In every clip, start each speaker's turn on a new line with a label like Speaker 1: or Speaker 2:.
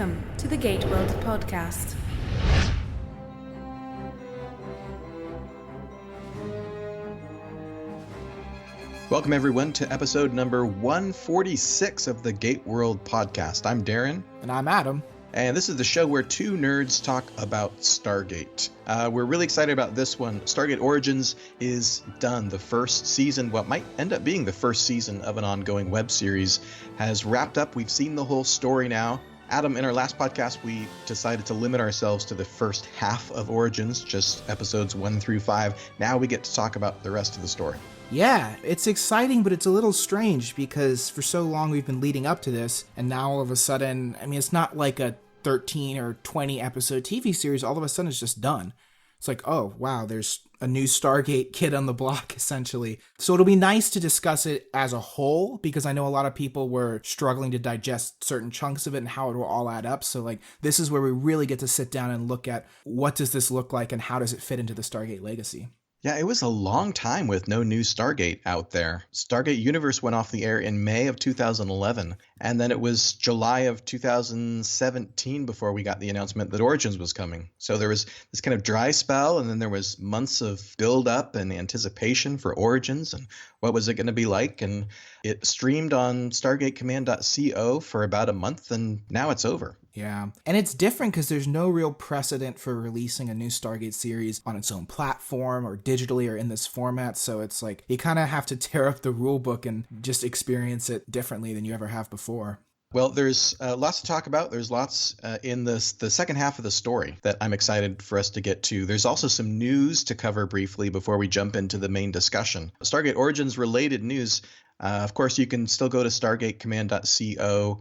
Speaker 1: Welcome to the GateWorld podcast.
Speaker 2: Welcome, everyone, to episode number 146 of the GateWorld podcast. I'm Darren.
Speaker 3: And I'm Adam.
Speaker 2: And this is the show where two nerds talk about Stargate. We're really excited about this one. Stargate Origins is done. The first season, what might end up being the first season of an ongoing web series, has wrapped up. We've seen the whole story now. Adam, in our last podcast, we decided to limit ourselves to the first half of Origins, just episodes 1 through 5. Now we get to talk about the rest of the story.
Speaker 3: Yeah, it's exciting, but it's a little strange because for so long we've been leading up to this, and now all of a sudden, it's not like a 13 or 20 episode TV series. All of a sudden it's just done. It's like, oh, wow, there's a new Stargate kid on the block, essentially. So it'll be nice to discuss it as a whole, because I know a lot of people were struggling to digest certain chunks of it and how it will all add up. So, this is where we really get to sit down and look at what does this look like and how does it fit into the Stargate legacy.
Speaker 2: Yeah, it was a long time with no new Stargate out there. Stargate Universe went off the air in May of 2011, and then it was July of 2017 before we got the announcement that Origins was coming. So there was this kind of dry spell, and then there was months of build-up and anticipation for Origins and what was it going to be like, and it streamed on StargateCommand.co for about a month, and now it's over.
Speaker 3: Yeah, and it's different because there's no real precedent for releasing a new Stargate series on its own platform or digitally or in this format, so it's like you kind of have to tear up the rule book and just experience it differently than you ever have before.
Speaker 2: Well, there's lots to talk about. There's lots in the second half of the story that I'm excited for us to get to. There's also some news to cover briefly before we jump into the main discussion. Stargate Origins related news. Of course, you can still go to StargateCommand.co.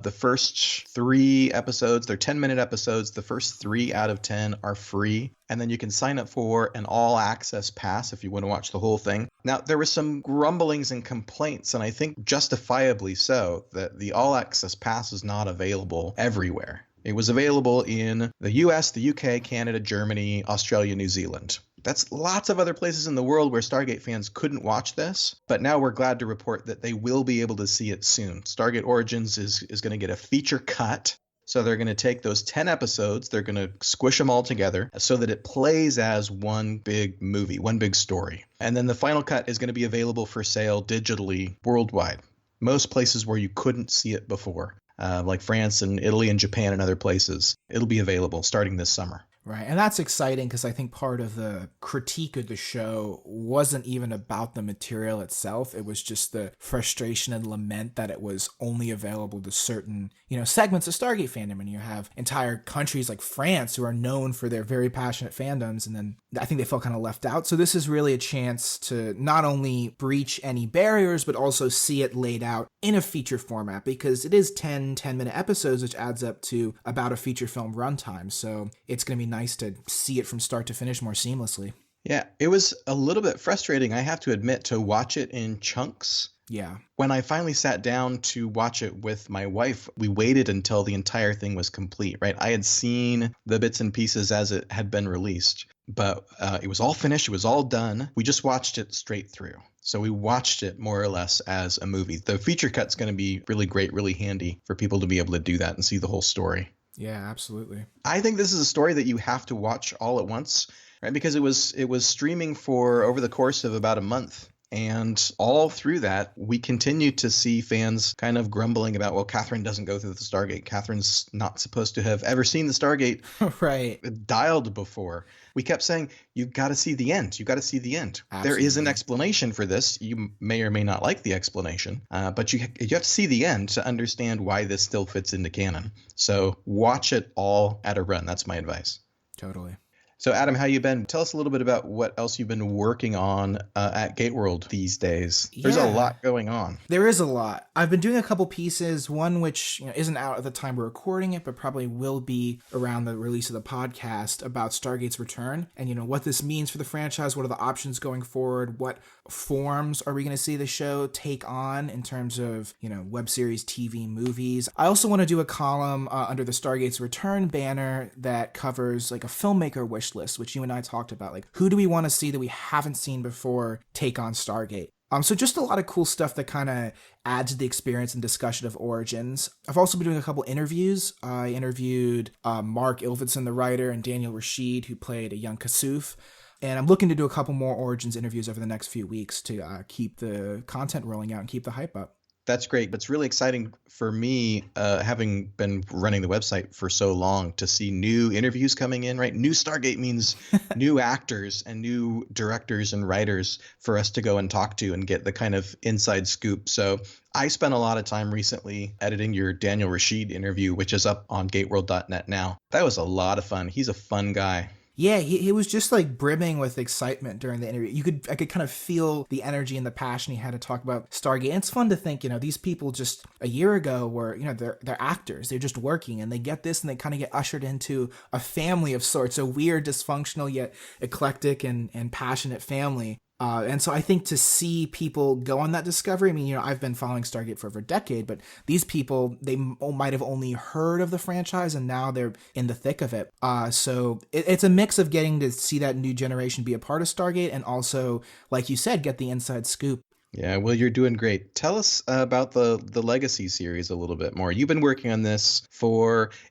Speaker 2: The first 3 episodes, they're 10-minute episodes. The first 3 out of 10 are free. And then you can sign up for an all-access pass if you want to watch the whole thing. Now, there were some grumblings and complaints, and I think justifiably so, that the all-access pass is not available everywhere. It was available in the US, the UK, Canada, Germany, Australia, New Zealand. That's lots of other places in the world where Stargate fans couldn't watch this, but now we're glad to report that they will be able to see it soon. Stargate Origins is going to get a feature cut. So they're going to take those 10 episodes, they're going to squish them all together so that it plays as one big movie, one big story. And then the final cut is going to be available for sale digitally worldwide. Most places where you couldn't see it before, like France and Italy and Japan and other places, it'll be available starting this summer.
Speaker 3: Right, and that's exciting because I think part of the critique of the show wasn't even about the material itself. It was just the frustration and lament that it was only available to certain, segments of Stargate fandom. And you have entire countries like France who are known for their very passionate fandoms, and then I think they felt kind of left out. So this is really a chance to not only breach any barriers, but also see it laid out in a feature format, because it is 10-minute episodes, which adds up to about a feature film runtime. So it's going to be nice to see it from start to finish more seamlessly.
Speaker 2: Yeah, it was a little bit frustrating, I have to admit, to watch it in chunks.
Speaker 3: Yeah.
Speaker 2: When I finally sat down to watch it with my wife, we waited until the entire thing was complete, right? I had seen the bits and pieces as it had been released, but it was all finished. It was all done. We just watched it straight through. So we watched it more or less as a movie. The feature cut's going to be really great, really handy for people to be able to do that and see the whole story.
Speaker 3: Yeah, absolutely.
Speaker 2: I think this is a story that you have to watch all at once, right? Because it was streaming for over the course of about a month. And all through that, we continue to see fans kind of grumbling about, well, Catherine doesn't go through the Stargate. Catherine's not supposed to have ever seen the Stargate
Speaker 3: right.
Speaker 2: dialed before. We kept saying, you got to see the end. You got to see the end.
Speaker 3: Absolutely.
Speaker 2: There is an explanation for this. You may or may not like the explanation, but you have to see the end to understand why this still fits into canon. So watch it all at a run. That's my advice.
Speaker 3: Totally.
Speaker 2: So, Adam, how you been? Tell us a little bit about what else you've been working on at GateWorld these days. There's a lot going on.
Speaker 3: There is a lot. I've been doing a couple pieces, one which isn't out at the time we're recording it, but probably will be around the release of the podcast, about Stargate's return and, what this means for the franchise. What are the options going forward? What forms are we going to see the show take on in terms of, web series, TV, movies? I also want to do a column under the Stargate's Return banner that covers a filmmaker wish list, which you and I talked about. Who do we want to see that we haven't seen before take on Stargate? So just a lot of cool stuff that kind of adds to the experience and discussion of Origins. I've also been doing a couple interviews. I interviewed Mark Ilvidson, the writer, and Daniel Rashid, who played a young Kasuf. And I'm looking to do a couple more Origins interviews over the next few weeks to keep the content rolling out and keep the hype up.
Speaker 2: That's great. But it's really exciting for me, having been running the website for so long, to see new interviews coming in, right? New Stargate means new actors and new directors and writers for us to go and talk to and get the kind of inside scoop. So I spent a lot of time recently editing your Daniel Rashid interview, which is up on gateworld.net now. That was a lot of fun. He's a fun guy.
Speaker 3: Yeah, he was just like brimming with excitement during the interview. I could kind of feel the energy and the passion he had to talk about Stargate. And it's fun to think, these people just a year ago were, they're actors. They're just working, and they get this and they kind of get ushered into a family of sorts, a weird, dysfunctional yet eclectic and passionate family. And so I think to see people go on that discovery, I've been following Stargate for over a decade, but these people, they might have only heard of the franchise and now they're in the thick of it. So it's a mix of getting to see that new generation be a part of Stargate and also, like you said, get the inside scoop.
Speaker 2: Yeah, well, you're doing great. Tell us about the Legacy series a little bit more. You've been working on this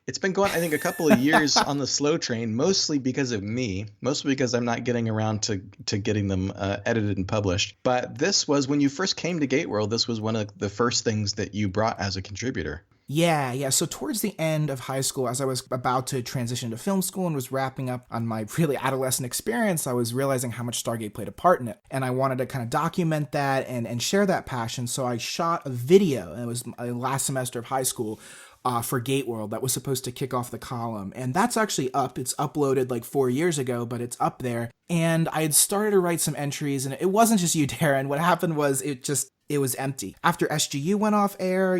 Speaker 2: it's been going, I think, a couple of years on the slow train, mostly because of me, mostly because I'm not getting around to getting them edited and published. But this was, when you first came to GateWorld, this was one of the first things that you brought as a contributor.
Speaker 3: Yeah. So towards the end of high school, as I was about to transition to film school and was wrapping up on my really adolescent experience, I was realizing how much Stargate played a part in it. And I wanted to kind of document that and share that passion. So I shot a video, and it was my last semester of high school, for GateWorld that was supposed to kick off the column. And that's actually up. It's uploaded like 4 years ago, but it's up there. And I had started to write some entries, and it wasn't just you, Darren. What happened was it was empty. After SGU went off air,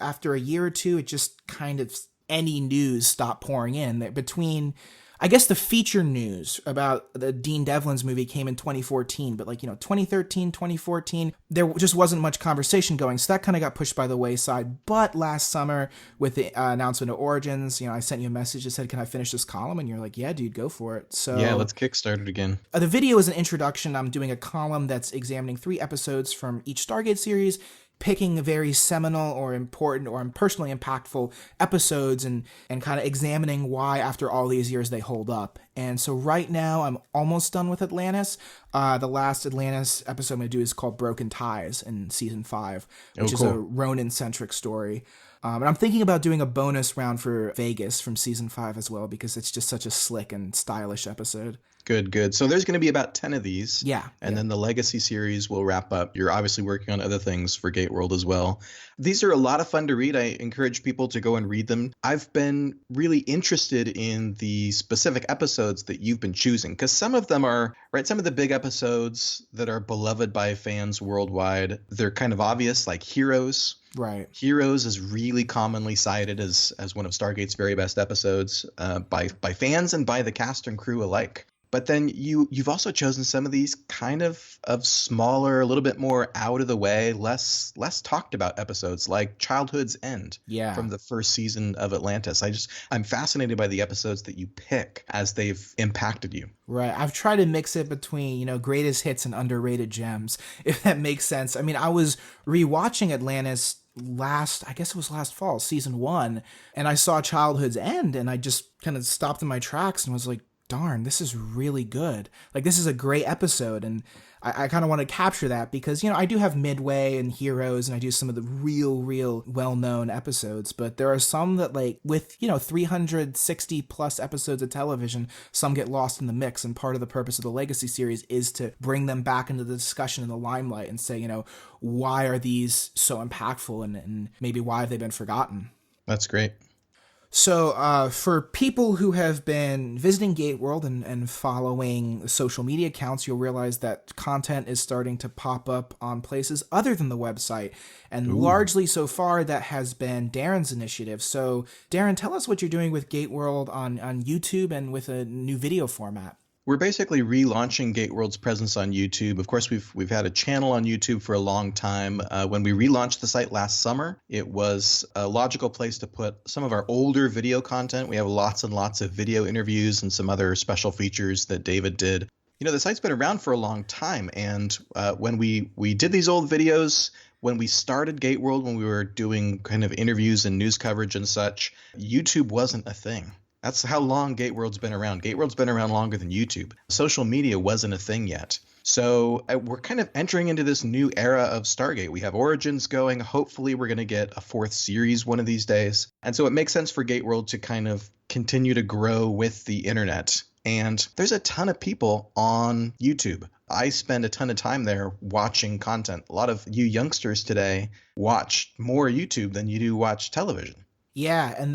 Speaker 3: after a year or two, it just kind of, any news stopped pouring in. Between, I guess, the feature news about the Dean Devlin's movie came in 2014, but 2013, 2014, there just wasn't much conversation going. So that kind of got pushed by the wayside. But last summer, with the announcement of Origins, I sent you a message that said, "Can I finish this column?" And you're like, "Yeah, dude, go for it." So
Speaker 2: yeah, let's kickstart it again.
Speaker 3: The video is an introduction. I'm doing a column that's examining 3 episodes from each Stargate series, picking very seminal or important or personally impactful episodes and kind of examining why after all these years they hold up. And so right now I'm almost done with Atlantis. The last Atlantis episode I'm going to do is called Broken Ties in season 5, which is a Ronin-centric story. And I'm thinking about doing a bonus round for Vegas from season 5 as well, because it's just such a slick and stylish episode.
Speaker 2: Good. So there's going to be about 10 of these.
Speaker 3: Yeah.
Speaker 2: And then the Legacy series will wrap up. You're obviously working on other things for GateWorld as well. These are a lot of fun to read. I encourage people to go and read them. I've been really interested in the specific episodes that you've been choosing, because some of them are, right, some of the big episodes that are beloved by fans worldwide, they're kind of obvious, like Heroes.
Speaker 3: Right.
Speaker 2: Heroes is really commonly cited as one of Stargate's very best episodes by fans and by the cast and crew alike. But then you've also chosen some of these kind of smaller, a little bit more out of the way, less talked about episodes, like Childhood's End from the first season of Atlantis. I'm fascinated by the episodes that you pick as they've impacted you.
Speaker 3: Right. I've tried to mix it between, greatest hits and underrated gems, if that makes sense. I was rewatching Atlantis last fall, season 1, and I saw Childhood's End, and I just kind of stopped in my tracks and was like, darn, this is really good. Like, this is a great episode. And I kind of want to capture that because, I do have Midway and Heroes, and I do some of the real well-known episodes, but there are some that, like, with, 360 plus episodes of television, some get lost in the mix. And part of the purpose of the Legacy series is to bring them back into the discussion in the limelight and say, why are these so impactful and maybe why have they been forgotten?
Speaker 2: That's great.
Speaker 3: So for people who have been visiting GateWorld and following the social media accounts, you'll realize that content is starting to pop up on places other than the website. And largely so far, that has been Darren's initiative. So Darren, tell us what you're doing with GateWorld on YouTube and with a new video format.
Speaker 2: We're basically relaunching GateWorld's presence on YouTube. Of course, we've had a channel on YouTube for a long time. When we relaunched the site last summer, it was a logical place to put some of our older video content. We have lots and lots of video interviews and some other special features that David did. The site's been around for a long time, and when we did these old videos, when we started GateWorld, when we were doing kind of interviews and news coverage and such, YouTube wasn't a thing. That's how long GateWorld's been around. GateWorld's been around longer than YouTube. Social media wasn't a thing yet. So we're kind of entering into this new era of Stargate. We have Origins going. Hopefully we're going to get a fourth series one of these days. And so it makes sense for GateWorld to kind of continue to grow with the internet. And there's a ton of people on YouTube. I spend a ton of time there watching content. A lot of you youngsters today watch more YouTube than you do watch television.
Speaker 3: Yeah, and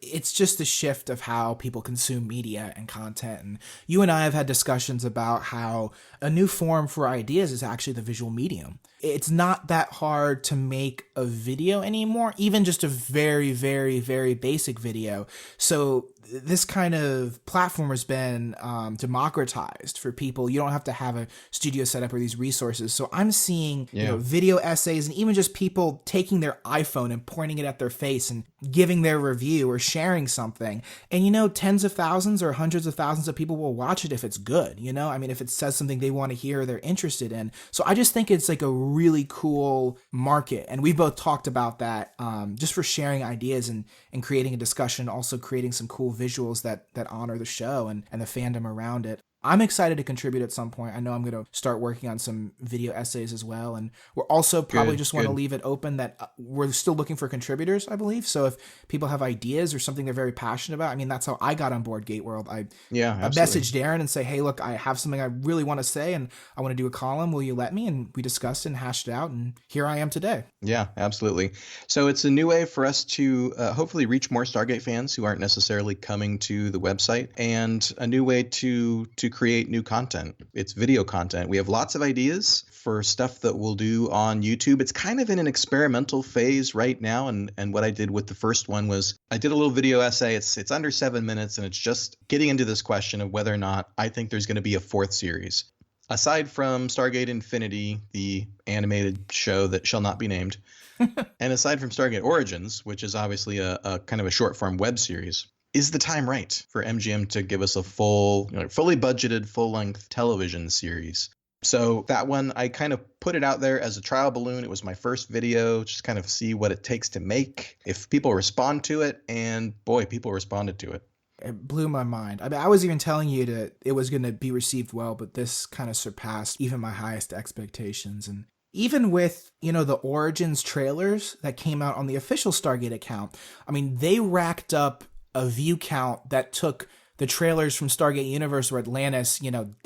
Speaker 3: it's just a shift of how people consume media and content. And you and I have had discussions about how a new form for ideas is actually the visual medium. It's not that hard to make a video anymore, even just a very, very, very basic video. So this kind of platform has been democratized for people. You don't have to have a studio set up or these resources. So I'm seeing video essays and even just people taking their iPhone and pointing it at their face and giving their review or sharing something. And tens of thousands or hundreds of thousands of people will watch it if it's good. If it says something they want to hear or they're interested in. So I just think it's like a really cool market. And we've both talked about that just for sharing ideas and creating a discussion, also creating some cool visuals that honor the show and the fandom around it. I'm excited to contribute at some point. I know I'm going to start working on some video essays as well. And we're also probably want to leave it open that we're still looking for contributors, I believe. So if people have ideas or something they're very passionate about, that's how I got on board GateWorld. I messaged Darren and say, hey, look, I have something I really want to say and I want to do a column. Will you let me? And we discussed and hashed it out. And here I am today.
Speaker 2: Yeah, absolutely. So it's a new way for us to hopefully reach more Stargate fans who aren't necessarily coming to the website, and a new way to create new content. It's video content. We have lots of ideas for stuff that we'll do on YouTube. It's kind of in an experimental phase right now. And what I did with the first one was I did a little video essay. It's under 7 minutes, and it's just getting into this question of whether or not I think there's going to be a fourth series. Aside from Stargate Infinity, the animated show that shall not be named, and aside from Stargate Origins, which is obviously a kind of a short form web series, is the time right for MGM to give us a fully budgeted, full-length television series? So that one, I kind of put it out there as a trial balloon. It was my first video, just kind of see what it takes to make, if people respond to it, and boy, people responded to it.
Speaker 3: It blew my mind. I was even telling you that it was going to be received well, but this kind of surpassed even my highest expectations. And even with, the Origins trailers that came out on the official Stargate account, they racked up a view count that took the trailers from Stargate Universe or Atlantis,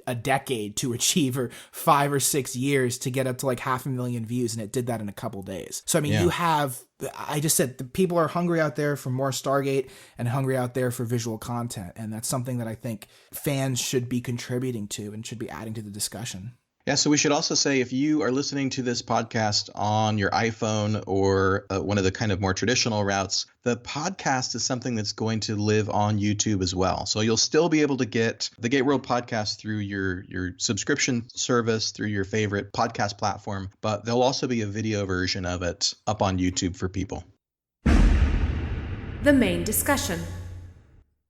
Speaker 3: a decade to achieve, or 5 or 6 years to get up to like 500,000 views. And it did that in a couple days. So, you have, I just said, the people are hungry out there for more Stargate and hungry out there for visual content. And that's something that I think fans should be contributing to and should be adding to the discussion.
Speaker 2: Yeah, so we should also say, if you are listening to this podcast on your iPhone or one of the kind of more traditional routes, the podcast is something that's going to live on YouTube as well. So you'll still be able to get the GateWorld podcast through your subscription service, through your favorite podcast platform, but there'll also be a video version of it up on YouTube for people.
Speaker 1: The main discussion.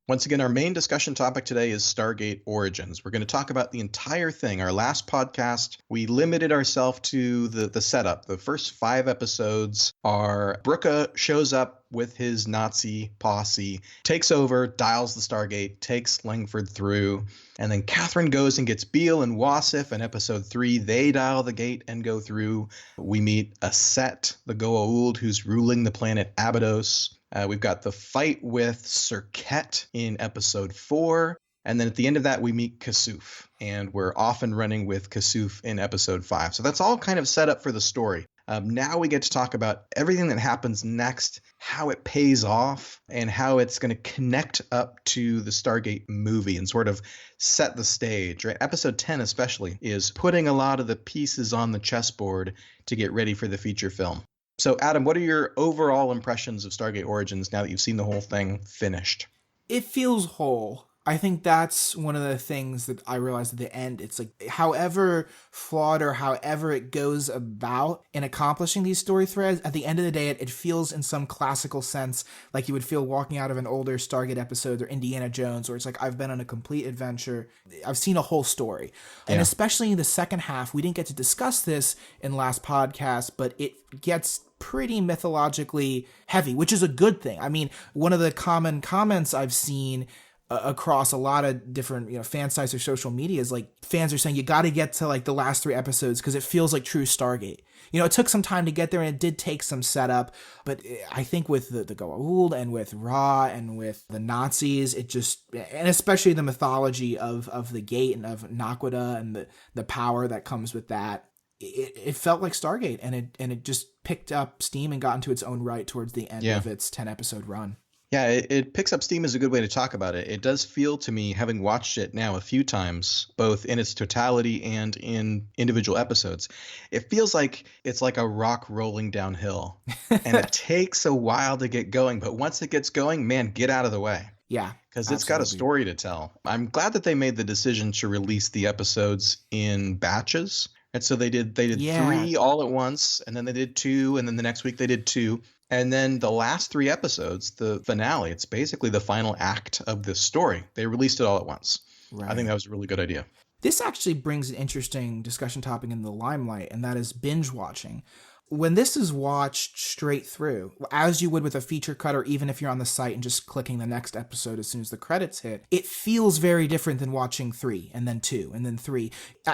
Speaker 2: Once again, our main discussion topic today is Stargate Origins. We're going to talk about the entire thing. Our last podcast, we limited ourselves to the setup. The first 5 episodes are Brooka shows up with his Nazi posse, takes over, dials the Stargate, takes Langford through, and then Catherine goes and gets Beale and Wasif. In episode 3, they dial the gate and go through. We meet Aset, the Goa'uld, who's ruling the planet Abydos. We've got the fight with Serket in episode 4. And then at the end of that, we meet Kasuf. And we're off and running with Kasuf in episode 5. So that's all kind of set up for the story. Now we get to talk about everything that happens next, how it pays off, and how it's going to connect up to the Stargate movie and sort of set the stage, right? Episode 10 especially is putting a lot of the pieces on the chessboard to get ready for the feature film. So, Adam, what are your overall impressions of Stargate Origins now that you've seen the whole thing finished?
Speaker 3: It feels whole. I think that's one of the things that I realized at the end. It's like, however flawed or however it goes about in accomplishing these story threads, at the end of the day, it feels in some classical sense like you would feel walking out of an older Stargate episode or Indiana Jones, where it's like, I've been on a complete adventure. I've seen a whole story. Yeah. And especially in the second half, we didn't get to discuss this in last podcast, but it gets pretty mythologically heavy, which is a good thing. I mean, one of the common comments I've seen across a lot of different, fan sites or social media is like, fans are saying you got to get to like the last 3 episodes because it feels like true Stargate. It took some time to get there and it did take some setup, but I think with the GateWorld and with Ra and with the Nazis, it just, and especially the mythology of the gate and of Naquadah and the power that comes with that, it felt like Stargate, and it just picked up steam and got into its own right towards the end of its 10-episode run.
Speaker 2: Yeah, it picks up steam is a good way to talk about it. It does feel to me, having watched it now a few times, both in its totality and in individual episodes, it feels like it's like a rock rolling downhill. And it takes a while to get going. But once it gets going, man, get out of the way.
Speaker 3: Yeah.
Speaker 2: Because it's got a story to tell. I'm glad that they made the decision to release the episodes in batches. And so they did 3 all at once, and then they did 2, and then the next week they did 2. And then the last 3 episodes, the finale, it's basically the final act of this story. They released it all at once. Right. I think that was a really good idea.
Speaker 3: This actually brings an interesting discussion topic in the limelight, and that is binge watching. When this is watched straight through, as you would with a feature cut, or even if you're on the site and just clicking the next episode as soon as the credits hit, it feels very different than watching 3 and then 2 and then 3.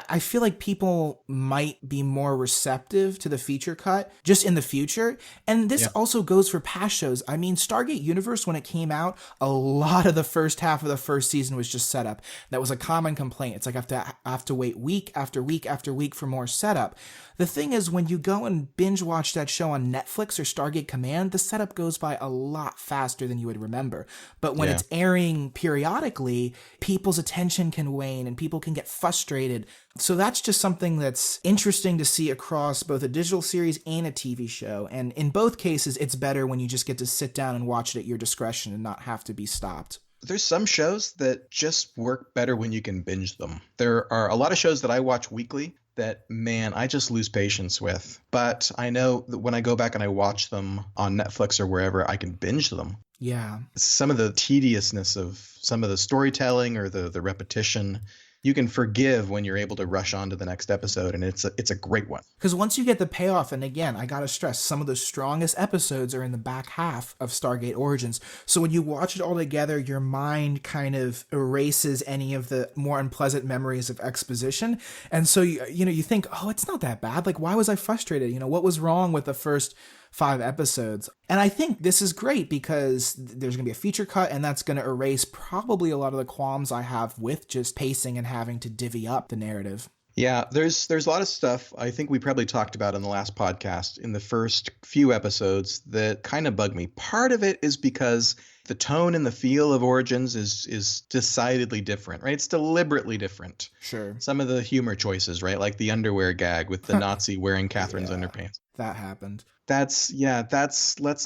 Speaker 3: I feel like people might be more receptive to the feature cut just in the future. And this also goes for past shows. I mean, Stargate Universe, when it came out, a lot of the first half of the first season was just setup. That was a common complaint. It's like I have to wait week after week after week for more setup. The thing is, when you go and binge watch that show on Netflix or Stargate Command, the setup goes by a lot faster than you would remember. But when it's airing periodically, people's attention can wane and people can get frustrated. So that's just something that's interesting to see across both a digital series and a TV show. And in both cases, it's better when you just get to sit down and watch it at your discretion and not have to be stopped.
Speaker 2: There's some shows that just work better when you can binge them. There are a lot of shows that I watch weekly that, man, I just lose patience with. But I know that when I go back and I watch them on Netflix or wherever, I can binge them.
Speaker 3: Yeah.
Speaker 2: Some of the tediousness of some of the storytelling or the repetition, you can forgive when you're able to rush on to the next episode, and it's a great one.
Speaker 3: Because once you get the payoff, and again, I gotta stress, some of the strongest episodes are in the back half of Stargate Origins. So when you watch it all together, your mind kind of erases any of the more unpleasant memories of exposition. And so you think, oh, it's not that bad. Like, why was I frustrated? What was wrong with the first 5 episodes? And I think this is great because there's going to be a feature cut, and that's going to erase probably a lot of the qualms I have with just pacing and having to divvy up the narrative.
Speaker 2: Yeah, there's a lot of stuff I think we probably talked about in the last podcast in the first few episodes that kind of bug me. Part of it is because the tone and the feel of Origins is decidedly different, right? It's deliberately different.
Speaker 3: Sure.
Speaker 2: Some of the humor choices, right? Like the underwear gag with the Nazi wearing Catherine's underpants.
Speaker 3: That happened.
Speaker 2: Let's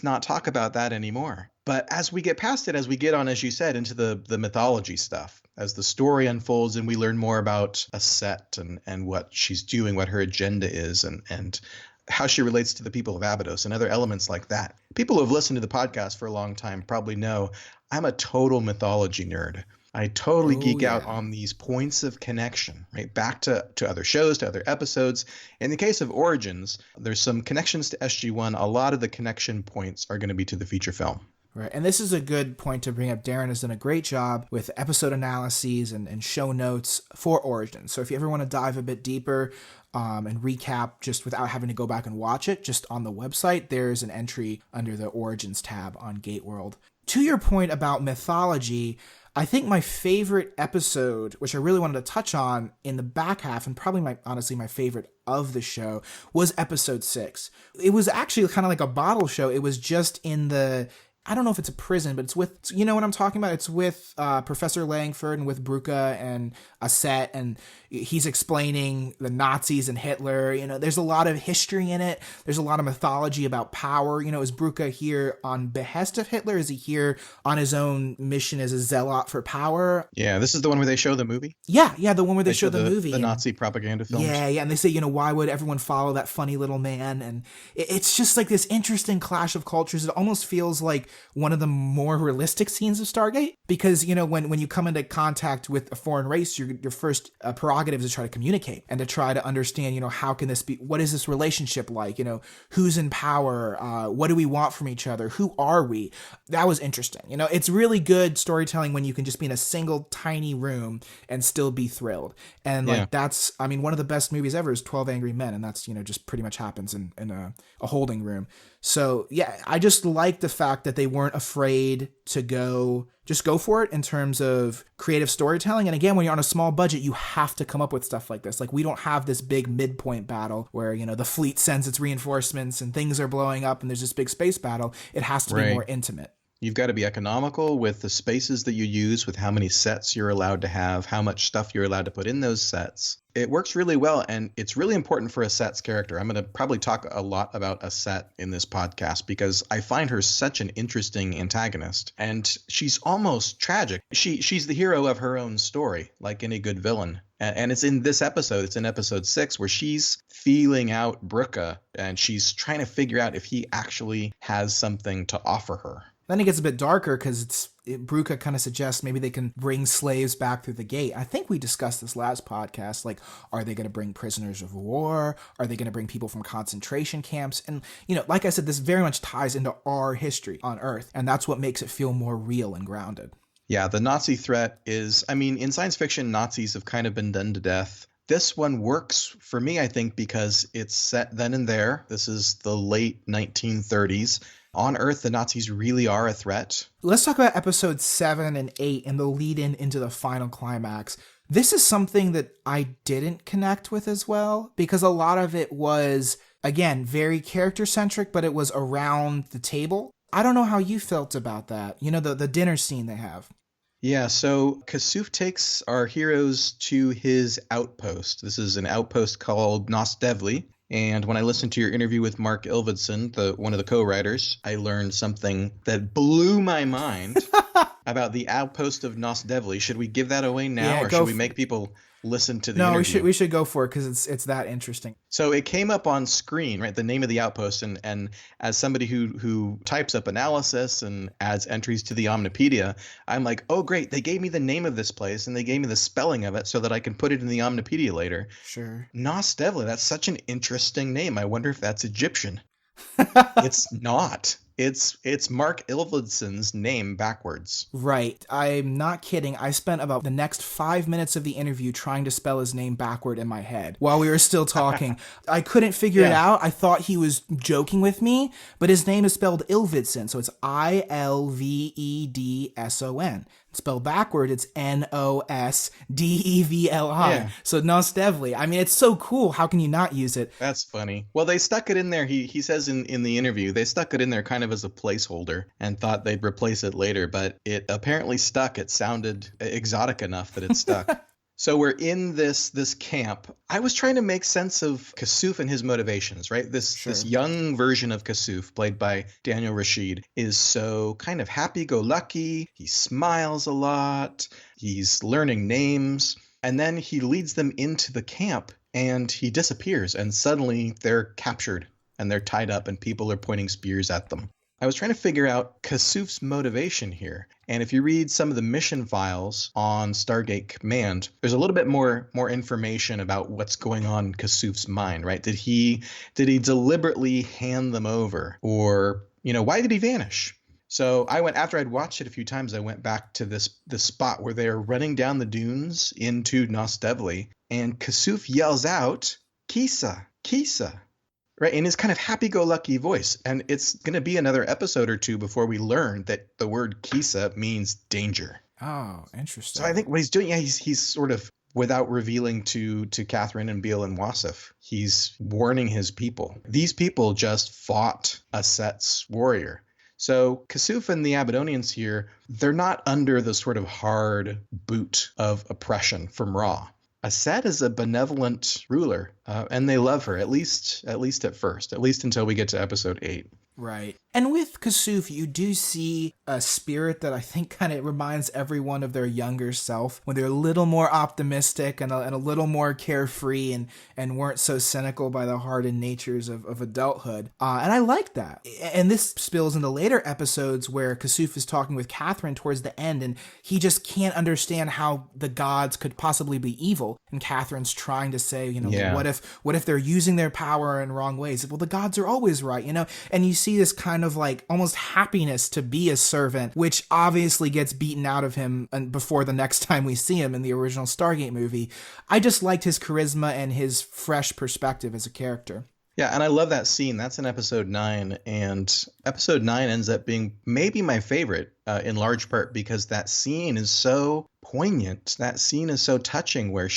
Speaker 2: not talk about that anymore. But as we get past it, as we get on, as you said, into the mythology stuff, as the story unfolds and we learn more about a set and what she's doing, what her agenda is, and how she relates to the people of Abydos and other elements like that. People who have listened to the podcast for a long time probably know I'm a total mythology nerd. I totally geek out on these points of connection, right? Back to other shows, to other episodes. In the case of Origins, there's some connections to SG-1. A lot of the connection points are going to be to the feature film.
Speaker 3: Right. And this is a good point to bring up. Darren has done a great job with episode analyses and show notes for Origins. So if you ever want to dive a bit deeper and recap just without having to go back and watch it, just on the website, there's an entry under the Origins tab on GateWorld. To your point about mythology, I think my favorite episode, which I really wanted to touch on in the back half, and probably honestly my favorite of the show, was episode 6. It was actually kind of like a bottle show. It was just in I don't know if it's a prison, but it's with, you know what I'm talking about? It's with Professor Langford and with Bruca and Aset, and he's explaining the Nazis and Hitler. There's a lot of history in it. There's a lot of mythology about power. Is Bruca here on behest of Hitler? Is he here on his own mission as a zealot for power?
Speaker 2: Yeah, this is the one where they show the movie?
Speaker 3: Yeah, the one where they show the movie.
Speaker 2: The Nazi propaganda films.
Speaker 3: Yeah, and they say, why would everyone follow that funny little man? And it's just like this interesting clash of cultures. It almost feels like one of the more realistic scenes of Stargate, because when you come into contact with a foreign race, your first prerogative is to try to communicate and to try to understand, how can this be, what is this relationship like, who's in power, what do we want from each other, who are we? That was interesting. It's really good storytelling when you can just be in a single tiny room and still be thrilled. And that's, one of the best movies ever is 12 Angry Men, and that's just pretty much happens in a holding room. So yeah, I just like the fact that they weren't afraid to go for it in terms of creative storytelling. And again, when you're on a small budget, you have to come up with stuff like this. Like, we don't have this big midpoint battle where, the fleet sends its reinforcements and things are blowing up and there's this big space battle. It has to be more intimate.
Speaker 2: You've got to be economical with the spaces that you use, with how many sets you're allowed to have, how much stuff you're allowed to put in those sets. It works really well, and it's really important for Aset's character. I'm going to probably talk a lot about Aset in this podcast because I find her such an interesting antagonist, and she's almost tragic. She's the hero of her own story, like any good villain. And it's in this episode, it's in episode 6, where she's feeling out Bruca, and she's trying to figure out if he actually has something to offer her.
Speaker 3: Then it gets a bit darker because Bruca kind of suggests maybe they can bring slaves back through the gate. I think we discussed this last podcast. Like, are they going to bring prisoners of war? Are they going to bring people from concentration camps? And, like I said, this very much ties into our history on Earth. And that's what makes it feel more real and grounded.
Speaker 2: Yeah, the Nazi threat is, in science fiction, Nazis have kind of been done to death. This one works for me, I think, because it's set then and there. This is the late 1930s. On Earth, the Nazis really are a threat.
Speaker 3: Let's talk about episodes 7 and 8 and the lead-in into the final climax. This is something that I didn't connect with as well, because a lot of it was, again, very character-centric, but it was around the table. I don't know how you felt about that. The dinner scene they have.
Speaker 2: Yeah, so Kasuf takes our heroes to his outpost. This is an outpost called Nosdevli. And when I listened to your interview with Mark Ilvidson, one of the co-writers, I learned something that blew my mind about the outpost of Nosdevli. Should we give that away now, or should we make people listen to the interview?
Speaker 3: No, we should go for it because it's that interesting.
Speaker 2: So it came up on screen, right? The name of the outpost, and as somebody who types up analysis and adds entries to the Omnipedia, I'm like, oh great, they gave me the name of this place and they gave me the spelling of it so that I can put it in the Omnipedia later.
Speaker 3: Sure.
Speaker 2: Nosdevli, that's such an interesting name. I wonder if that's Egyptian. It's not. It's Mark Ilvidson's name backwards.
Speaker 3: Right. I'm not kidding. I spent about the next 5 minutes of the interview trying to spell his name backward in my head while we were still talking. I couldn't figure it out. I thought he was joking with me, but his name is spelled Ilvidson, so it's Ilvedson. Spelled backward, it's Nosdevli.
Speaker 2: Yeah.
Speaker 3: So Nosdevli. It's so cool. How can you not use it?
Speaker 2: That's funny. Well, they stuck it in there. He says in the interview, they stuck it in there kind of as a placeholder and thought they'd replace it later, but it apparently stuck. It sounded exotic enough that it stuck. So we're in this camp. I was trying to make sense of Kasuf and his motivations, right? This young version of Kasuf, played by Daniel Rashid, is so kind of happy-go-lucky. He smiles a lot. He's learning names. And then he leads them into the camp and he disappears. And suddenly they're captured and they're tied up and people are pointing spears at them. I was trying to figure out Kasuf's motivation here. And if you read some of the mission files on Stargate Command, there's a little bit more information about what's going on in Kasuf's mind, right? Did he deliberately hand them over? Or, why did he vanish? So after I'd watched it a few times, I went back to this spot where they are running down the dunes into Nosdevli, and Kasuf yells out, Kisa, Kisa. Right, in his kind of happy-go-lucky voice. And it's going to be another episode or two before we learn that the word Kisa means danger.
Speaker 3: Oh, interesting.
Speaker 2: So I think what he's doing, he's sort of, without revealing to Catherine and Beale and Wasif, he's warning his people. These people just fought Aset's warrior. So Kasuf and the Abydonians here, they're not under the sort of hard boot of oppression from Ra. Aset is a benevolent ruler, and they love her, at least at first, at least until we get to episode 8.
Speaker 3: Right. And with Kasuf, you do see a spirit that I think kind of reminds everyone of their younger self, when they're a little more optimistic and a little more carefree and weren't so cynical by the hardened natures of adulthood. And I like that. And this spills into later episodes where Kasuf is talking with Catherine towards the end, and he just can't understand how the gods could possibly be evil. And Catherine's trying to say, what if they're using their power in wrong ways? Well, the gods are always right, And you see this kind of like almost happiness to be a servant, which obviously gets beaten out of him before the next time we see him in the original Stargate movie. I just liked his charisma and his fresh perspective as a character.
Speaker 2: Yeah, and I love that scene. That's in episode 9, and episode 9 ends up being maybe my favorite in large part because that scene is so poignant. That scene is so touching where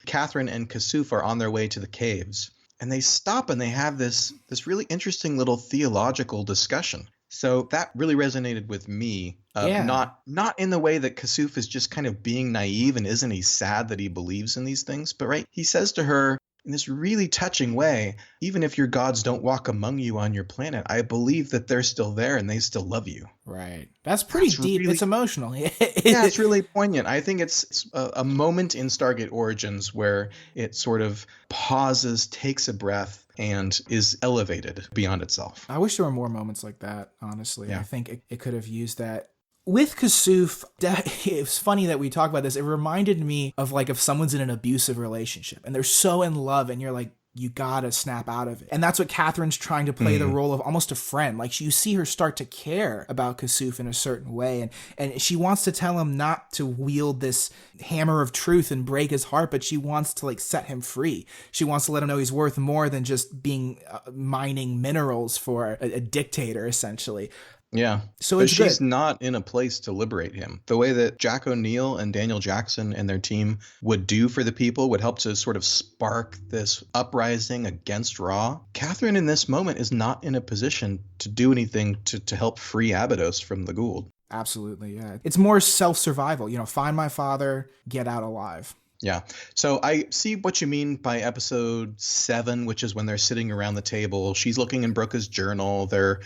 Speaker 2: Catherine and Kasuf are on their way to the caves. And they stop and they have this really interesting little theological discussion. So that really resonated with me. Not in the way that Kasuf is just kind of being naive and isn't he sad that he believes in these things, but right, he says to her in this really touching way, even if your gods don't walk among you on your planet, I believe that they're still there and they still love you.
Speaker 3: Right. That's pretty deep. Really, it's emotional.
Speaker 2: Yeah, it's really poignant. I think it's a moment in Stargate Origins where it sort of pauses, takes a breath, and is elevated beyond itself.
Speaker 3: I wish there were more moments like that, honestly.
Speaker 2: Yeah.
Speaker 3: I think it could have used that. With Kasuf, it's funny that we talk about this. It reminded me of like if someone's in an abusive relationship and they're so in love and you're like, you gotta snap out of it. And that's what Catherine's trying to play the role of almost a friend. Like you see her start to care about Kasuf in a certain way. And she wants to tell him not to wield this hammer of truth and break his heart, but she wants to like set him free. She wants to let him know he's worth more than just being mining minerals for a dictator, essentially.
Speaker 2: Yeah,
Speaker 3: so
Speaker 2: but she's not in a place to liberate him. The way that Jack O'Neill and Daniel Jackson and their team would do for the people would help to sort of spark this uprising against Ra. Catherine in this moment is not in a position to do anything to help free Abydos from the Goa'uld.
Speaker 3: Absolutely, yeah. It's more self-survival. Find my father, get out alive.
Speaker 2: Yeah. So I see what you mean by episode 7, which is when they're sitting around the table. She's looking in Broca's journal. They're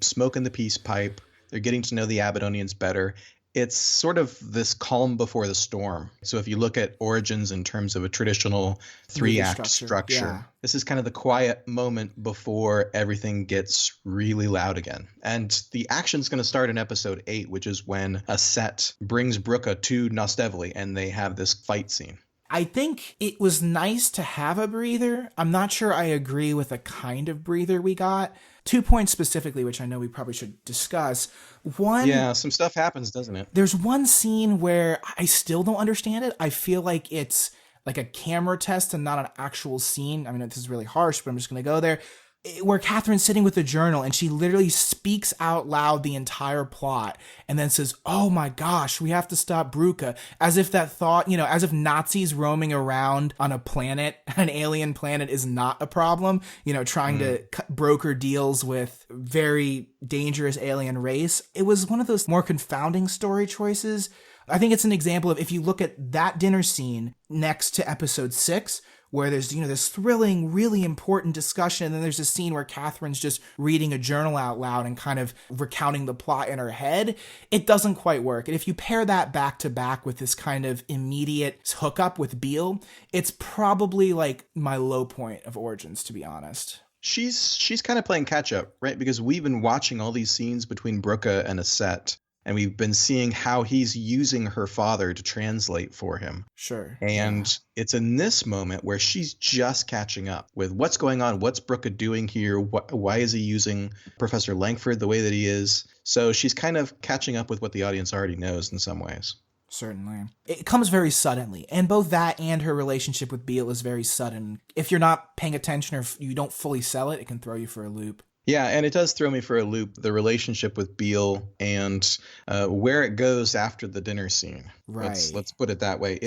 Speaker 2: smoking the peace pipe. They're getting to know the Abydonians better. It's sort of this calm before the storm. So if you look at Origins in terms of a traditional 3-act structure, this is kind of the quiet moment before everything gets really loud again. And the action's going to start in episode 8, which is when Aset brings Broca to Nostevli and they have this fight scene.
Speaker 3: I think it was nice to have a breather. I'm not sure I agree with the kind of breather we got. 2 points specifically, which I know we probably should discuss. One,
Speaker 2: yeah, some stuff happens, doesn't it?
Speaker 3: There's one scene where I still don't understand it. I feel like it's like a camera test and not an actual scene. I mean, this is really harsh, but I'm just going to go there. Where Catherine's sitting with the journal and she literally speaks out loud the entire plot and then says, oh my gosh, we have to stop Broca. As if that thought, as if Nazis roaming around on a planet, an alien planet, is not a problem, trying to broker deals with very dangerous alien race. It was one of those more confounding story choices. I think it's an example of if you look at that dinner scene next to episode 6, where there's, this thrilling, really important discussion. And then there's a scene where Catherine's just reading a journal out loud and kind of recounting the plot in her head. It doesn't quite work. And if you pair that back to back with this kind of immediate hookup with Beale, it's probably like my low point of Origins, to be honest.
Speaker 2: She's kind of playing catch up, right? Because we've been watching all these scenes between Broca and Aset. And we've been seeing how he's using her father to translate for him.
Speaker 3: Sure.
Speaker 2: And it's in this moment where she's just catching up with what's going on. What's Broca doing here? Why is he using Professor Langford the way that he is? So she's kind of catching up with what the audience already knows in some ways.
Speaker 3: Certainly. It comes very suddenly. And both that and her relationship with Beale is very sudden. If you're not paying attention or if you don't fully sell it can throw you for a loop.
Speaker 2: Yeah, and it does throw me for a loop, the relationship with Beale and where it goes after the dinner scene.
Speaker 3: Right.
Speaker 2: Let's put it that way.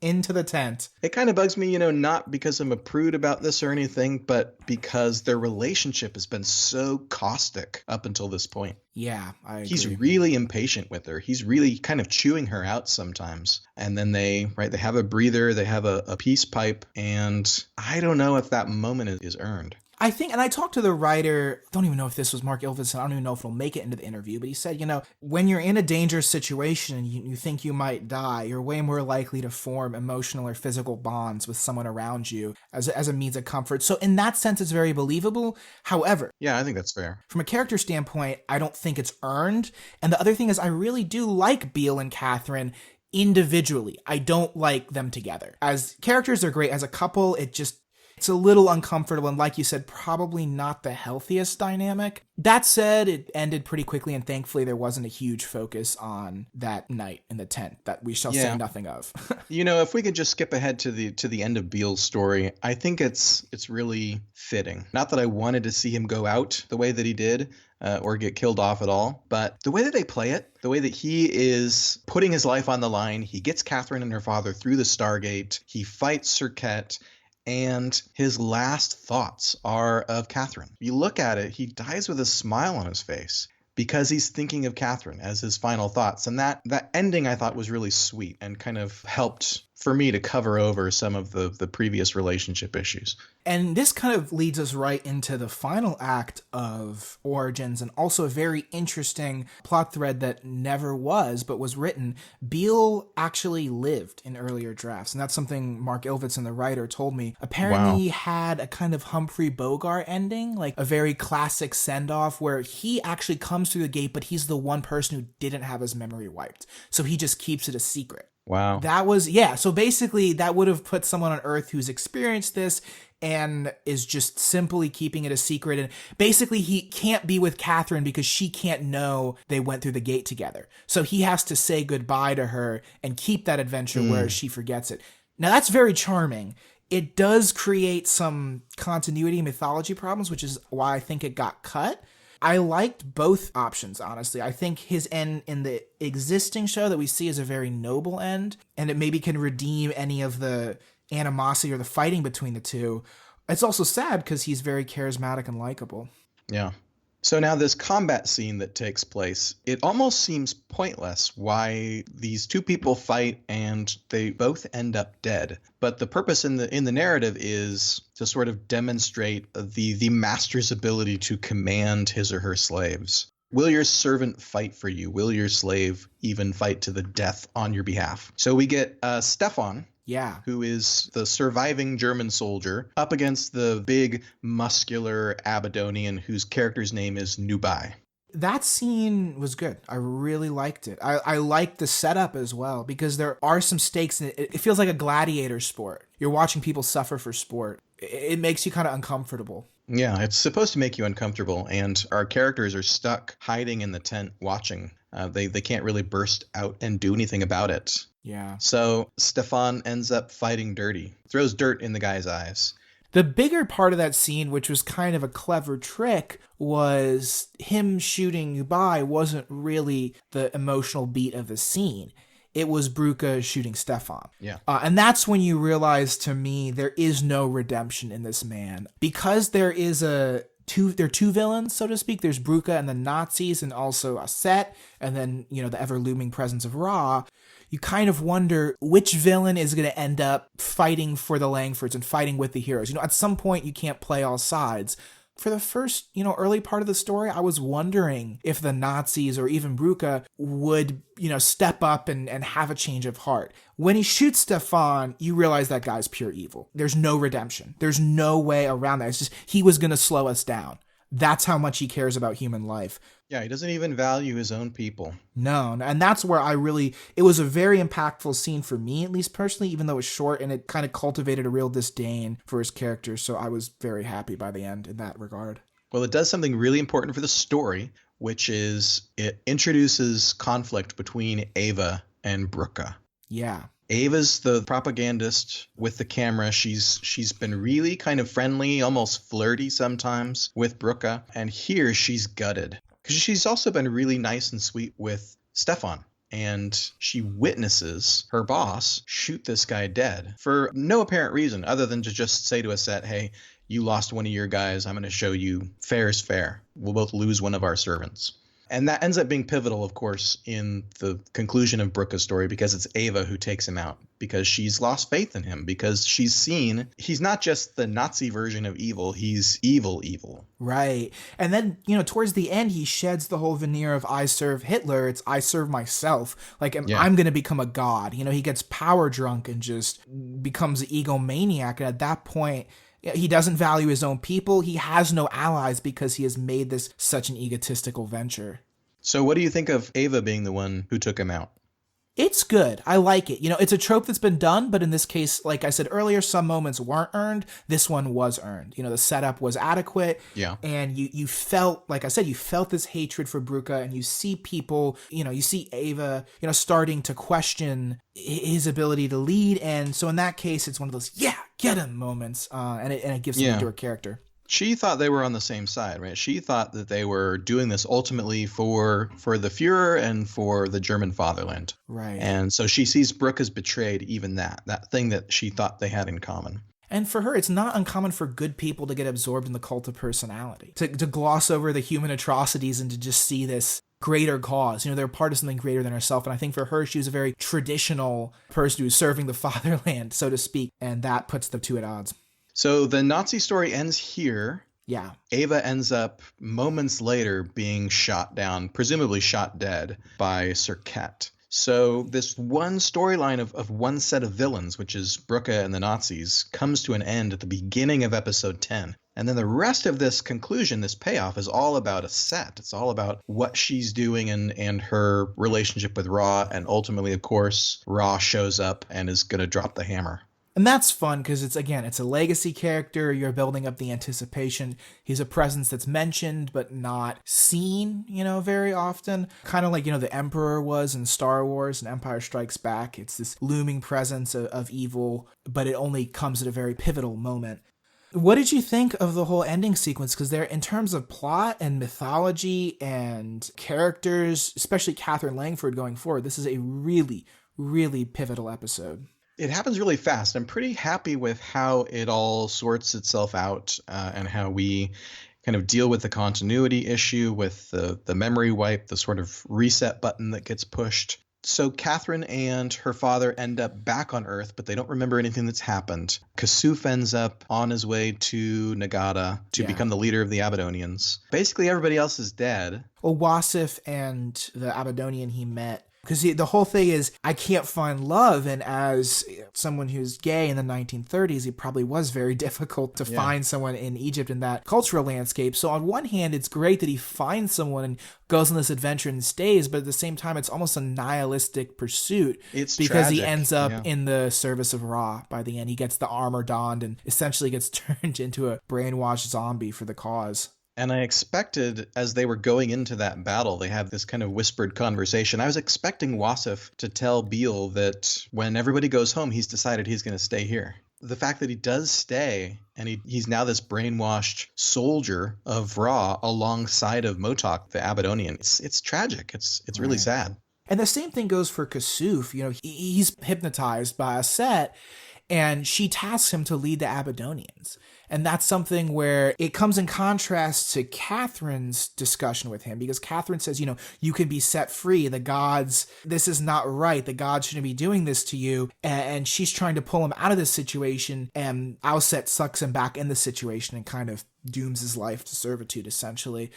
Speaker 3: into the tent.
Speaker 2: It kind of bugs me, not because I'm a prude about this or anything, but because their relationship has been so caustic up until this point.
Speaker 3: Yeah, I agree.
Speaker 2: He's really impatient with her. He's really kind of chewing her out sometimes. And then they have a breather, they have a peace pipe, and I don't know if that moment is earned.
Speaker 3: I think, and I talked to the writer, don't even know if this was Mark Ilvison, I don't even know if it'll make it into the interview, but he said, when you're in a dangerous situation and you think you might die, you're way more likely to form emotional or physical bonds with someone around you as a means of comfort. So in that sense, it's very believable. However,
Speaker 2: yeah, I think that's fair.
Speaker 3: From a character standpoint, I don't think it's earned. And the other thing is, I really do like Beale and Catherine individually. I don't like them together. As characters, they're great. As a couple, it's a little uncomfortable, and like you said, probably not the healthiest dynamic. That said, it ended pretty quickly, and thankfully there wasn't a huge focus on that night in the tent that we shall say nothing of.
Speaker 2: If we could just skip ahead to the end of Beale's story, I think it's really fitting. Not that I wanted to see him go out the way that he did, or get killed off at all, but the way that they play it, the way that he is putting his life on the line, he gets Catherine and her father through the Stargate, he fights Serket, and his last thoughts are of Catherine. You look at it, he dies with a smile on his face because he's thinking of Catherine as his final thoughts. And that ending I thought was really sweet and kind of helped for me to cover over some of the previous relationship issues.
Speaker 3: And this kind of leads us right into the final act of Origins, and also a very interesting plot thread that never was, but was written. Beale actually lived in earlier drafts, and that's something Mark Ilvitson, the writer, told me. Apparently he had a kind of Humphrey Bogart ending, like a very classic send-off where he actually comes through the gate, but he's the one person who didn't have his memory wiped. So he just keeps it a secret.
Speaker 2: Wow.
Speaker 3: That was, so basically that would have put someone on Earth who's experienced this and is just simply keeping it a secret. And basically he can't be with Catherine because she can't know they went through the gate together. So he has to say goodbye to her and keep that adventure where she forgets it. Now that's very charming. It does create some continuity mythology problems, which is why I think it got cut. I liked both options, honestly. I think his end in the existing show that we see is a very noble end, and it maybe can redeem any of the animosity or the fighting between the two. It's also sad because he's very charismatic and likable.
Speaker 2: Yeah. So now this combat scene that takes place, it almost seems pointless why these two people fight and they both end up dead. But the purpose in the narrative is to sort of demonstrate the master's ability to command his or her slaves. Will your servant fight for you? Will your slave even fight to the death on your behalf? So we get Stefan, who is the surviving German soldier, up against the big, muscular Abydonian whose character's name is Nubai.
Speaker 3: That scene was good. I really liked it. I liked the setup as well, because there are some stakes in it. It feels like a gladiator sport. You're watching people suffer for sport. It makes you kind of uncomfortable.
Speaker 2: Yeah, it's supposed to make you uncomfortable, and our characters are stuck hiding in the tent watching. They can't really burst out and do anything about it.
Speaker 3: Yeah.
Speaker 2: So Stefan ends up fighting dirty, throws dirt in the guy's eyes.
Speaker 3: The bigger part of that scene, which was kind of a clever trick, was him shooting Nubai wasn't really the emotional beat of the scene. It was Bruca shooting Stefan.
Speaker 2: Yeah.
Speaker 3: And that's when you realize, to me, there is no redemption in this man. Because there are two villains, so to speak. There's Bruca and the Nazis, and also Aset, and then, the ever-looming presence of Ra. You kind of wonder which villain is going to end up fighting for the Langfords and fighting with the heroes. At some point, you can't play all sides. For the first, early part of the story, I was wondering if the Nazis or even Bruca would, step up and have a change of heart. When he shoots Stefan, you realize that guy's pure evil. There's no redemption. There's no way around that. It's just, he was going to slow us down. That's how much he cares about human life.
Speaker 2: Yeah, he doesn't even value his own people.
Speaker 3: No, and that's where it was a very impactful scene for me, at least personally, even though it was short, and it kind of cultivated a real disdain for his character, so I was very happy by the end in that regard.
Speaker 2: Well, it does something really important for the story, which is it introduces conflict between Ava and Bruca.
Speaker 3: Yeah.
Speaker 2: Ava's the propagandist with the camera. She's been really kind of friendly, almost flirty sometimes with Bruca, and here she's gutted. Because she's also been really nice and sweet with Stefan. and she witnesses her boss shoot this guy dead for no apparent reason other than to just say to a set, hey, you lost one of your guys. I'm going to show you fair is fair. We'll both lose one of our servants. And that ends up being pivotal, of course, in the conclusion of Brooke's story, because it's Ava who takes him out, because she's lost faith in him, because she's seen he's not just the Nazi version of evil, he's evil.
Speaker 3: Right. And then, towards the end, he sheds the whole veneer of I serve Hitler. It's I serve myself. Like, I'm going to become a god. He gets power drunk and just becomes an egomaniac. And at that point, he doesn't value his own people. He has no allies because he has made this such an egotistical venture.
Speaker 2: So what do you think of Ava being the one who took him out?
Speaker 3: It's good. I like it. It's a trope that's been done, but in this case, like I said earlier, some moments weren't earned. This one was earned. The setup was adequate.
Speaker 2: Yeah.
Speaker 3: And you felt, like I said, you felt this hatred for Bruca, and you see people, you see Ava, starting to question his ability to lead. And so in that case, it's one of those, yeah, get him moments. And it gives him to her character.
Speaker 2: She thought they were on the same side, right? She thought that they were doing this ultimately for the Fuhrer and for the German fatherland.
Speaker 3: Right.
Speaker 2: And so she sees Brooke as betrayed even that thing that she thought they had in common.
Speaker 3: And for her, it's not uncommon for good people to get absorbed in the cult of personality, to gloss over the human atrocities and to just see this greater cause. They're part of something greater than herself. And I think for her, she was a very traditional person who was serving the fatherland, so to speak. And that puts the two at odds.
Speaker 2: So the Nazi story ends here.
Speaker 3: Yeah.
Speaker 2: Ava ends up moments later being shot down, presumably shot dead by Serket. So this one storyline of one set of villains, which is Bruca and the Nazis, comes to an end at the beginning of episode 10. And then the rest of this conclusion, this payoff, is all about a set. It's all about what she's doing and her relationship with Ra. And ultimately, of course, Ra shows up and is going to drop the hammer.
Speaker 3: And that's fun because it's a legacy character. You're building up the anticipation. He's a presence that's mentioned but not seen, very often. Kind of like, the Emperor was in Star Wars and Empire Strikes Back. It's this looming presence of evil, but it only comes at a very pivotal moment. What did you think of the whole ending sequence? Because in terms of plot and mythology and characters, especially Catherine Langford going forward, this is a really, really pivotal episode.
Speaker 2: It happens really fast. I'm pretty happy with how it all sorts itself out and how we kind of deal with the continuity issue, with the memory wipe, the sort of reset button that gets pushed. So Catherine and her father end up back on Earth, but they don't remember anything that's happened. Kasuf ends up on his way to Nagata to become the leader of the Abadonians. Basically, everybody else is dead.
Speaker 3: Well, Wasif and the Abadonian he met, because the whole thing is, I can't find love, and as someone who's gay in the 1930s, it probably was very difficult to find someone in Egypt in that cultural landscape. So on one hand, it's great that he finds someone and goes on this adventure and stays, but at the same time, it's almost a nihilistic pursuit.
Speaker 2: It's
Speaker 3: because
Speaker 2: tragic.
Speaker 3: He ends up in the service of Ra by the end. He gets the armor donned and essentially gets turned into a brainwashed zombie for the cause.
Speaker 2: And I expected, as they were going into that battle, they have this kind of whispered conversation. I was expecting Wasif to tell Beale that when everybody goes home, he's decided he's going to stay here. The fact that he does stay, and he's now this brainwashed soldier of Ra alongside of Motok, the Abadonian, it's tragic. It's really sad.
Speaker 3: And the same thing goes for Kasuf. He's hypnotized by a set, and she tasks him to lead the Abadonians. And that's something where it comes in contrast to Catherine's discussion with him, because Catherine says, you can be set free. The gods, this is not right. The gods shouldn't be doing this to you. And she's trying to pull him out of this situation. And Auset sucks him back in the situation and kind of dooms his life to servitude, essentially.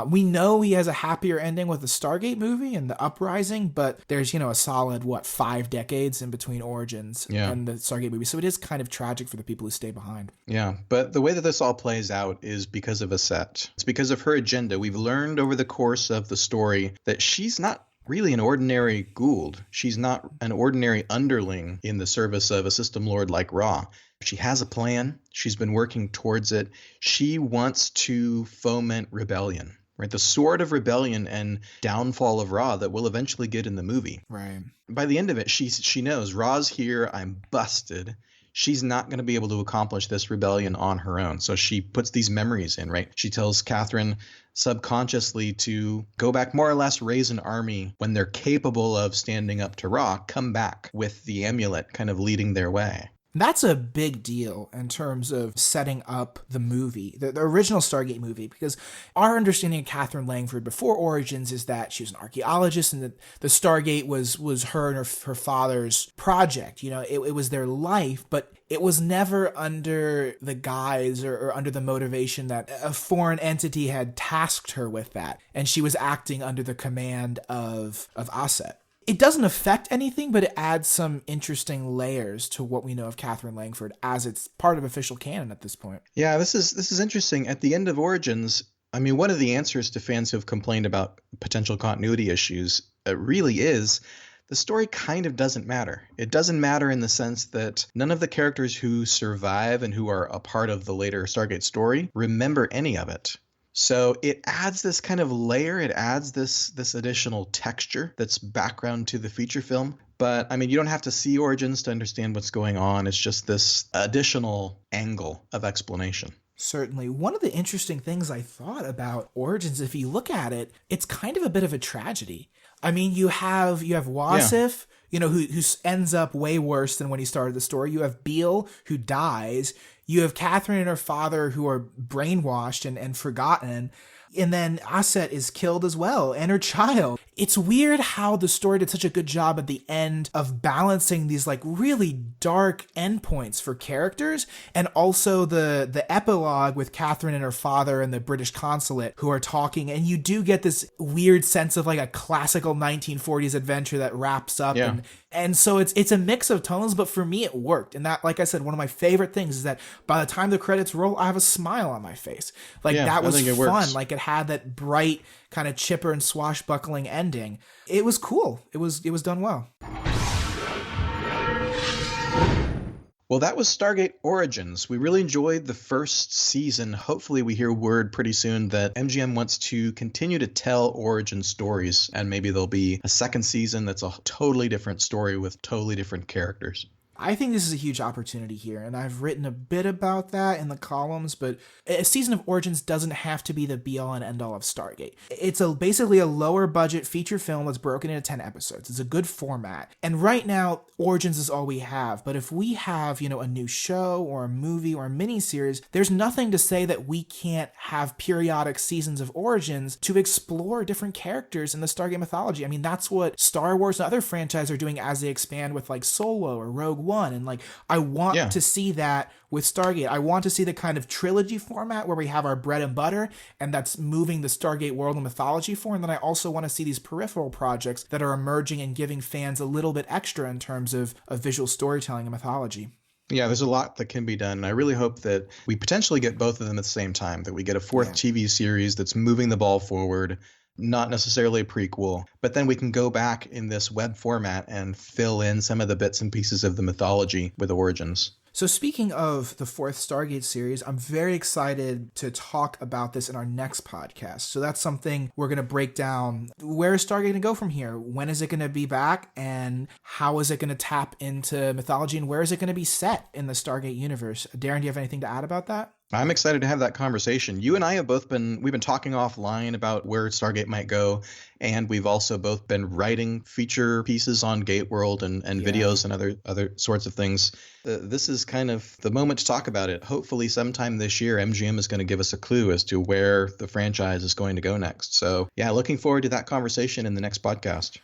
Speaker 3: We know he has a happier ending with the Stargate movie and the Uprising, but there's, a solid, 5 decades in between Origins and the Stargate movie. So it is kind of tragic for the people who stay behind.
Speaker 2: Yeah, but the way that this all plays out is because of Aset. It's because of her agenda. We've learned over the course of the story that she's not really an ordinary Gould. She's not an ordinary underling in the service of a system lord like Ra. She has a plan. She's been working towards it. She wants to foment rebellion, right? The sword of rebellion and downfall of Ra that we'll eventually get in the movie.
Speaker 3: Right.
Speaker 2: By the end of it, she knows Ra's here. I'm busted. she's not going to be able to accomplish this rebellion on her own. So she puts these memories in, right? She tells Catherine subconsciously to go back, more or less raise an army when they're capable of standing up to Rock, come back with the amulet kind of leading their way.
Speaker 3: That's a big deal in terms of setting up the movie, the original Stargate movie, because our understanding of Catherine Langford before Origins is that she was an archaeologist and that the Stargate was her and her father's project. You know, it was their life, but it was never under the guise or under the motivation that a foreign entity had tasked her with that, and she was acting under the command of Aset. It doesn't affect anything, but it adds some interesting layers to what we know of Catherine Langford as it's part of official canon at this point.
Speaker 2: Yeah, this is interesting. At the end of Origins, I mean, one of the answers to fans who have complained about potential continuity issues really is the story kind of doesn't matter. It doesn't matter in the sense that none of the characters who survive and who are a part of the later Stargate story remember any of it. So it adds this kind of layer, it adds this additional texture that's background to the feature film. But I mean, you don't have to see Origins to understand what's going on. It's just this additional angle of explanation.
Speaker 3: Certainly. One of the interesting things I thought about Origins, if you look at it, it's kind of a bit of a tragedy. I mean, you have Wasif, you know, who ends up way worse than when he started the story. You have Beale, who dies. You have Catherine and her father, who are brainwashed and forgotten. And then Aset is killed as well, and her child. It's weird how the story did such a good job at the end of balancing these like really dark endpoints for characters, and also the epilogue with Catherine and her father and the British consulate who are talking, and you do get this weird sense of like a classical 1940s adventure that wraps up.
Speaker 2: Yeah.
Speaker 3: And so it's a mix of tones, but for me it worked. And that, like I said, one of my favorite things is that by the time the credits roll, I have a smile on my face. Like that was fun.
Speaker 2: Works.
Speaker 3: Like it had that bright kind of chipper and swashbuckling ending. It was cool. It was done well.
Speaker 2: Well, that was Stargate Origins. We really enjoyed the first season. Hopefully we hear word pretty soon that MGM wants to continue to tell origin stories, and maybe there'll be a second season that's a totally different story with totally different characters.
Speaker 3: I think this is a huge opportunity here, and I've written a bit about that in the columns, but a season of Origins doesn't have to be the be-all and end-all of Stargate. It's basically a lower-budget feature film that's broken into 10 episodes. It's a good format. And right now, Origins is all we have, but if we have, you know, a new show or a movie or a miniseries, there's nothing to say that we can't have periodic seasons of Origins to explore different characters in the Stargate mythology. I mean, that's what Star Wars and other franchises are doing as they expand with, like, Solo or Rogue One. And like, I want to see that with Stargate. I want to see the kind of trilogy format where we have our bread and butter, and that's moving the Stargate world and mythology forward. And then I also want to see these peripheral projects that are emerging and giving fans a little bit extra in terms of visual storytelling and mythology.
Speaker 2: Yeah, there's a lot that can be done. And I really hope that we potentially get both of them at the same time, that we get a fourth TV series that's moving the ball forward, not necessarily a prequel, but then we can go back in this web format and fill in some of the bits and pieces of the mythology with Origins.
Speaker 3: So speaking of the fourth Stargate series, I'm very excited to talk about this in our next podcast. So that's something we're going to break down. Where is Stargate going to go from here? When is it going to be back? And how is it going to tap into mythology? And where is it going to be set in the Stargate universe? Darren, do you have anything to add about that?
Speaker 2: I'm excited to have that conversation. You and I have we've been talking offline about where Stargate might go, and we've also both been writing feature pieces on GateWorld and videos and other sorts of things. This is kind of the moment to talk about it. Hopefully sometime this year, MGM is going to give us a clue as to where the franchise is going to go next. So yeah, looking forward to that conversation in the next podcast.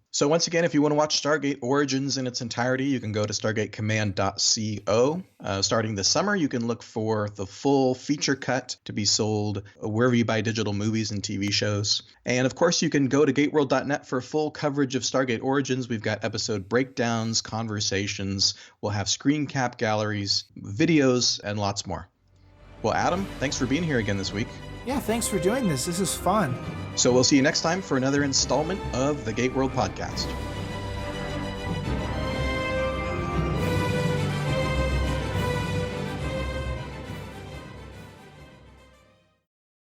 Speaker 2: So once again, if you want to watch Stargate Origins in its entirety, you can go to stargatecommand.co. Starting this summer, you can look for the full feature cut to be sold wherever you buy digital movies and TV shows. And of course, you can go to gateworld.net for full coverage of Stargate Origins. We've got episode breakdowns, conversations, we'll have screen cap galleries, videos, and lots more. Well, Adam, thanks for being here again this week.
Speaker 3: Yeah, thanks for doing this. This is fun.
Speaker 2: So we'll see you next time for another installment of the GateWorld podcast.